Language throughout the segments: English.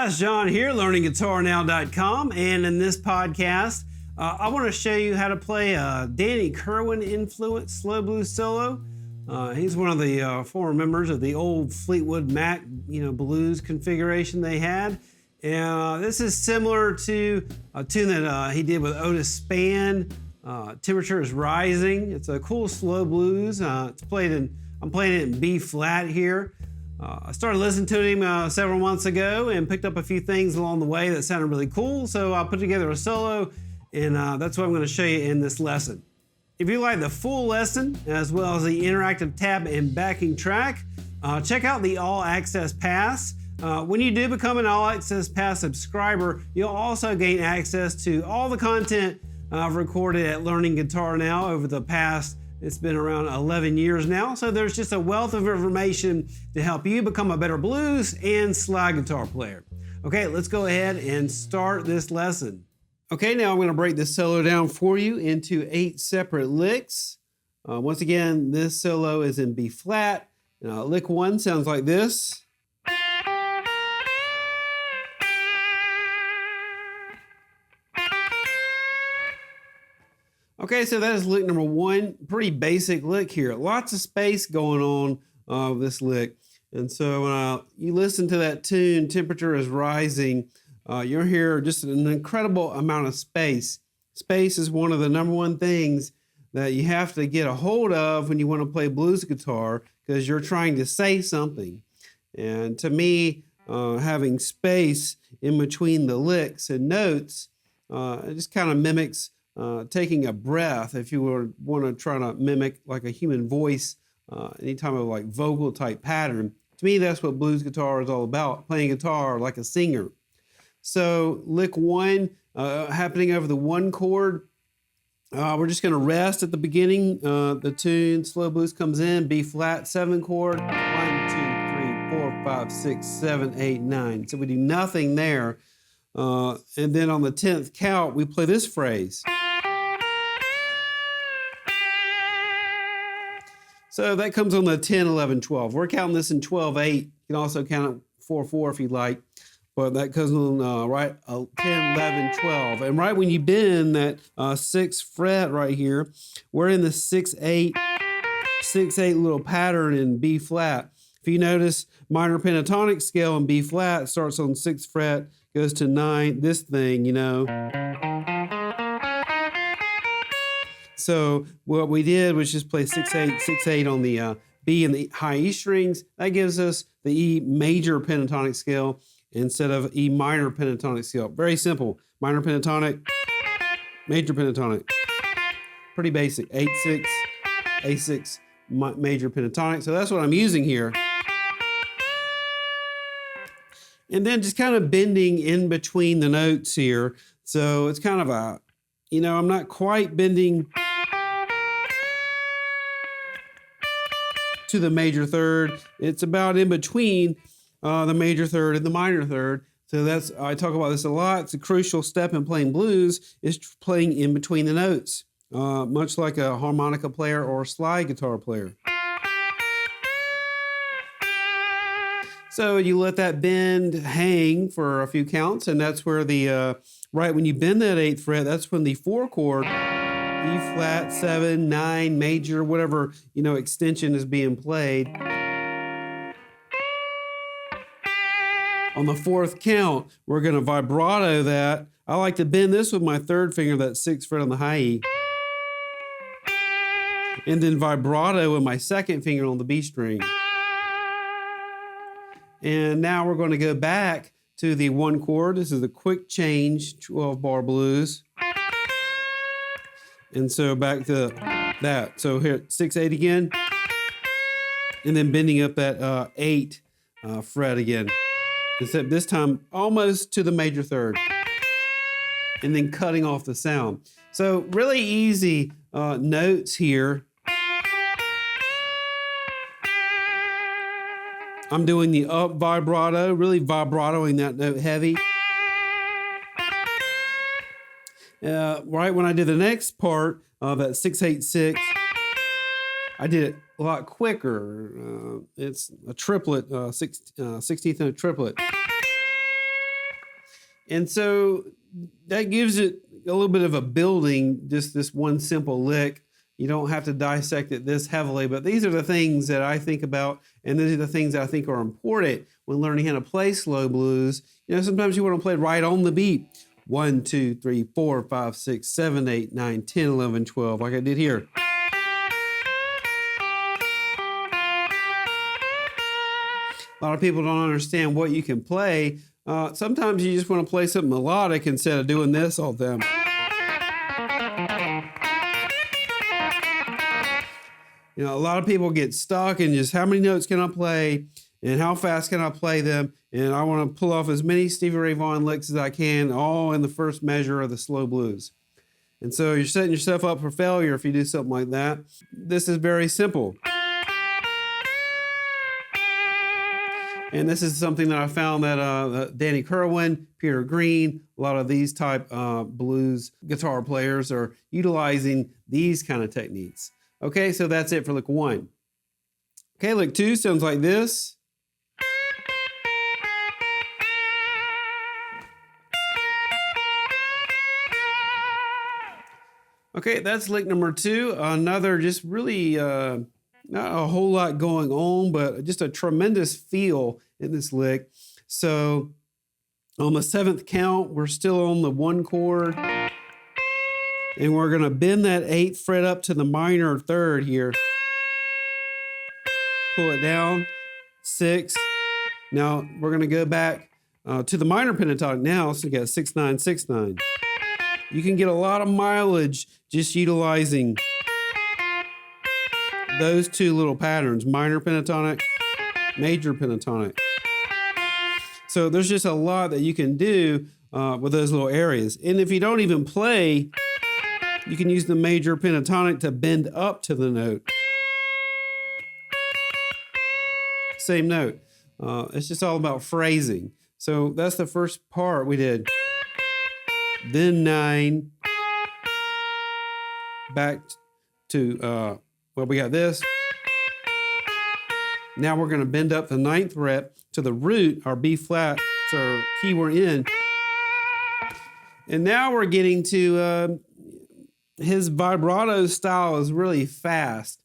guys, John here, learningguitarnow.com, and in this podcast, I want to show you how to play a Danny Kerwin influenced slow blues solo. He's one of the former members of the old Fleetwood Mac, blues configuration they had. And this is similar to a tune that he did with Otis Spann. Temperature is Rising. It's a cool slow blues. I'm playing it in B flat here. I started listening to him several months ago and picked up a few things along the way that sounded really cool. So I put together a solo, and that's what I'm going to show you in this lesson. If you like the full lesson, as well as the interactive tab and backing track, check out the All Access Pass. When you do become an All Access Pass subscriber, you'll also gain access to all the content I've recorded at Learning Guitar Now over the past, it's been around 11 years now. So there's just a wealth of information to help you become a better blues and slide guitar player. Okay, let's go ahead and start this lesson. Okay, now I'm going to break this solo down for you into 8 separate licks. Once again, this solo is in B flat. Lick 1 sounds like this. Okay, so that is lick number 1. Pretty basic lick here. Lots of space going on with this lick. And so when you listen to that tune, Temperature is Rising, you'll hear just an incredible amount of space. Space is one of the number one things that you have to get a hold of when you want to play blues guitar, because you're trying to say something. And to me, having space in between the licks and notes, it just kind of mimics taking a breath. If you want to try to mimic like a human voice, any type of like vocal type pattern, to me that's what blues guitar is all about, playing guitar like a singer. So lick 1, happening over the 1 chord, we're just going to rest at the beginning. The tune slow blues comes in B flat 7 chord, 1 2 3 4 5 6 7 8 9. So we do nothing there, and then on the 10th count we play this phrase. So that comes on the 10, 11, 12. We're counting this in 12/8. You can also count it 4/4 if you'd like. But that comes on 10, 11, 12. And right when you bend that 6th fret right here, we're in the 6/8 little pattern in B flat. If you notice, minor pentatonic scale in B flat starts on 6th fret, goes to 9, this thing, So what we did was just play 6/8, 6/8 on the B and the high E strings. That gives us the E major pentatonic scale instead of E minor pentatonic scale. Very simple. Minor pentatonic, major pentatonic. Pretty basic. 8/6, A6, major pentatonic. So that's what I'm using here. And then just kind of bending in between the notes here. So it's kind of a, I'm not quite bending to the major third. It's about in between the major third and the minor third. So I talk about this a lot. It's a crucial step in playing blues, is playing in between the notes, much like a harmonica player or a slide guitar player. So you let that bend hang for a few counts, and that's where right when you bend that 8th fret, that's when the 4 chord, E flat, 7, 9, major, whatever, extension is being played. On the 4th count, we're going to vibrato that. I like to bend this with my 3rd finger, that 6th fret on the high E. And then vibrato with my 2nd finger on the B string. And now we're going to go back to the 1 chord. This is the quick change 12-bar blues. And so back to that. So here, 6/8 again. And then bending up that 8 fret again. Except this time almost to the major third. And then cutting off the sound. So really easy notes here. I'm doing the up vibrato, really vibratoing that note heavy. Right when I did the next part of that 6/8/6, I did it a lot quicker. It's a triplet, 16th note triplet. And so that gives it a little bit of a building, just this one simple lick. You don't have to dissect it this heavily, but these are the things that I think about, and these are the things that I think are important when learning how to play slow blues. You know, sometimes you want to play right on the beat. 1, 2, 3, 4, 5, 6, 7, 8, 9, 10, 11, 12, like I did here. A lot of people don't understand what you can play. Sometimes you just want to play something melodic instead of doing this all the time. You know, a lot of people get stuck in just how many notes can I play and how fast can I play them, and I want to pull off as many Stevie Ray Vaughan licks as I can, all in the first measure of the slow blues. And so you're setting yourself up for failure if you do something like that. This is very simple. And this is something that I found that Danny Kerwin, Peter Green, a lot of these type blues guitar players are utilizing these kind of techniques. Okay, so that's it for lick 1. Okay, lick 2 sounds like this. Okay, that's lick number 2. Another just really not a whole lot going on, but just a tremendous feel in this lick. So on the 7th count, we're still on the 1 chord. And we're gonna bend that 8th fret up to the minor 3rd here. Pull it down, 6. Now we're gonna go back to the minor pentatonic now, so you got 6, 9, 6, 9. You can get a lot of mileage just utilizing those 2 little patterns, minor pentatonic, major pentatonic. So there's just a lot that you can do with those little areas. And if you don't even play, you can use the major pentatonic to bend up to the note. Same note. It's just all about phrasing. So that's the first part we did. Then 9. Back to, well, we got this. Now we're going to bend up the 9th fret to the root, our B flat, it's our key we're in. And now we're getting to his vibrato style is really fast.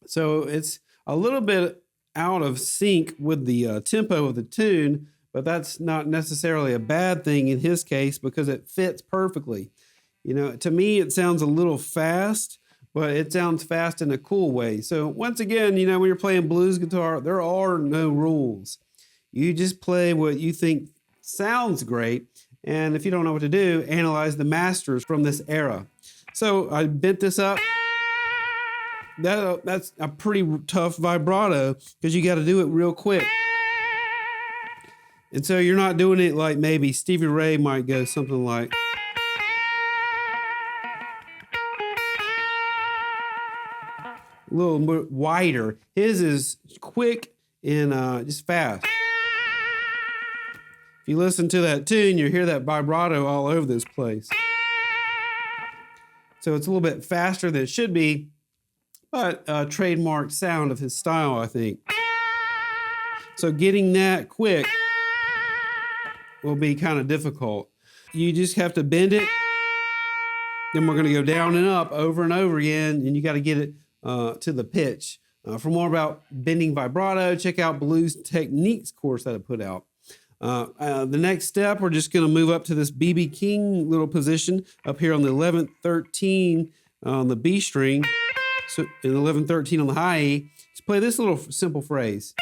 So it's a little bit out of sync with the tempo of the tune, but that's not necessarily a bad thing in his case because it fits perfectly. You know, to me, it sounds a little fast, but it sounds fast in a cool way. So once again, you know, when you're playing blues guitar, there are no rules. You just play what you think sounds great. And if you don't know what to do, analyze the masters from this era. So I bent this up. That's a pretty tough vibrato because you got to do it real quick. And so you're not doing it like maybe Stevie Ray might go something like. A little bit wider. His is quick and just fast. If you listen to that tune, you hear that vibrato all over this place. So it's a little bit faster than it should be, but a trademark sound of his style, I think. So getting that quick will be kind of difficult. You just have to bend it. Then we're going to go down and up over and over again, and you got to get it to the pitch. For more about bending vibrato, check out Blues Techniques course that I put out. The next step, we're just going to move up to this B.B. King little position up here on the 11th, 13 on the B string. So in 11th, 13 on the high E. Just play this little simple phrase.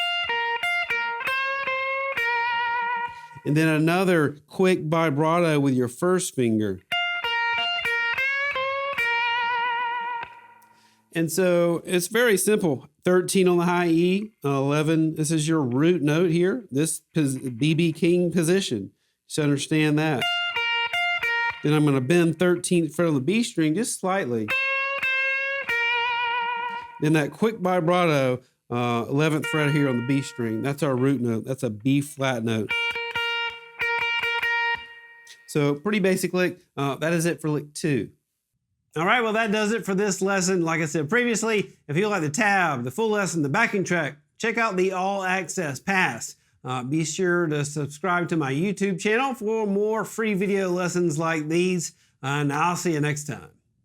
And then another quick vibrato with your first finger. And so it's very simple. 13 on the high E, 11, this is your root note here. This B.B. King position. Just understand that. Then I'm going to bend 13th fret on the B string just slightly. Then that quick vibrato, 11th fret here on the B string. That's our root note. That's a B flat note. So pretty basic lick. That is it for lick 2. All right, well, that does it for this lesson. Like I said previously, if you like the tab, the full lesson, the backing track, check out the All Access Pass. Be sure to subscribe to my YouTube channel for more free video lessons like these, and I'll see you next time.